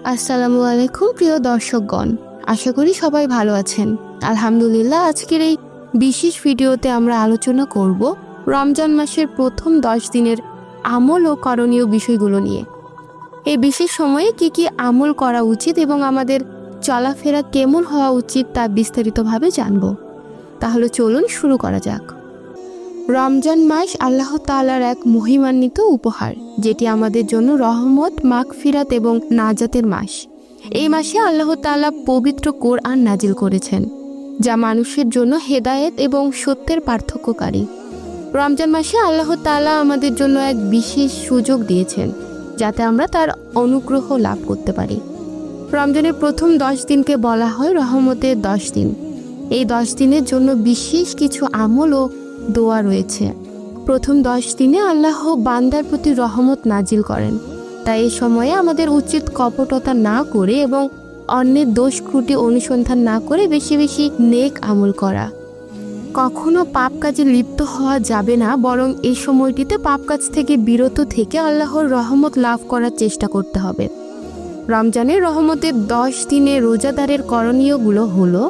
আসসালামু আলাইকুম প্রিয় দর্শকগণ, আশা করি সবাই ভালো আছেন। আলহামদুলিল্লাহ, আজকের এই বিশেষ ভিডিওতে আমরা আলোচনা করব রমজান মাসের প্রথম 10 দিনের আমল ও করণীয় বিষয়গুলো নিয়ে। এই বিশেষ সময়ে কি কি আমল করা উচিত এবং আমাদের চলাফেরা কেমন হওয়া উচিত তা বিস্তারিতভাবে জানব। তাহলে চলুন শুরু করা যাক। রমজান মাস আল্লাহ তাআলার এক মহিমান্বিত উপহার, যেটি আমাদের জন্য রহমত, মাগফিরাত এবং নাজাতের মাস। এই মাসে আল্লাহ তাআলা পবিত্র কোরআন নাজিল করেছেন, যা মানুষের জন্য হেদায়েত এবং সত্যের পার্থক্যকারী। রমজান মাসে আল্লাহ তাআলা আমাদের জন্য এক বিশেষ সুযোগ দিয়েছেন, যাতে আমরা তার অনুগ্রহ লাভ করতে পারি। রমজানের প্রথম 10 দিনকে বলা হয় রহমতের 10 দিন। এই 10 দিনের জন্য বিশেষ কিছু আমল ও দোয়া রয়েছে। প্রথম 10 দিনে আল্লাহ বান্দার প্রতি রহমত নাজিল করেন, তাই এই সময়ে আমাদের উচিত কপটতা না করে এবং অন্যের দোষ ত্রুটি অনুসন্ধান না করে বেশি বেশি নেক আমল করা। কখনো পাপ কাজে লিপ্ত হওয়া যাবে না, বরং এই সময়টিতে পাপ কাজ থেকে বিরত থেকে আল্লাহর রহমত লাভ করার চেষ্টা করতে হবে। রমজানের রহমতের 10 দিনে রোজাদারের করণীয়গুলো হলো: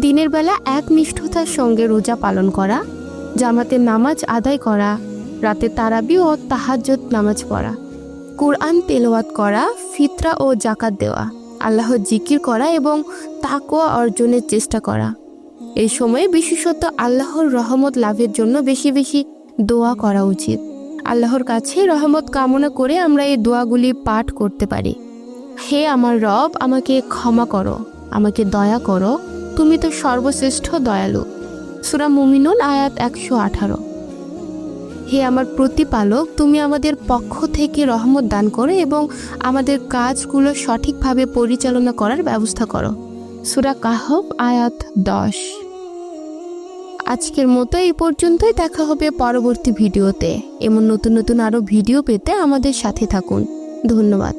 দিনের বেলা একনিষ্ঠতার সঙ্গে রোজা পালন করা, জামাতে নামাজ আদায় করা, রাতে তারাবি ও তাহাজ্জুদ নামাজ পড়া, কুরআন তেলাওয়াত করা, ফিতরা ও যাকাত দেওয়া, আল্লাহর জিকির করা এবং তাকওয়া অর্জনের চেষ্টা করা। এই সময়ে বিশেষত আল্লাহর রহমত লাভের জন্য বেশি বেশি দোয়া করা উচিত। আল্লাহর কাছে রহমত কামনা করে আমরা এই দোয়াগুলি পাঠ করতে পারি: হে আমার রব, আমাকে ক্ষমা করো, আমাকে দয়া করো, তুমি তো সর্বশ্রেষ্ঠ দয়ালু। সূরা মুমিনুন আয়াত 118। হে আমার প্রতিপালক, তুমি আমাদের পক্ষ থেকে রহমত দান করো এবং আমাদের কাজগুলো সঠিকভাবে পরিচালনা করার ব্যবস্থা করো। সূরা কাহফ আয়াত 10। আজকের মতো এই পর্যন্তই। দেখা হবে পরবর্তী ভিডিওতে। এমন নতুন নতুন আরও ভিডিও পেতে আমাদের সাথে থাকুন। ধন্যবাদ।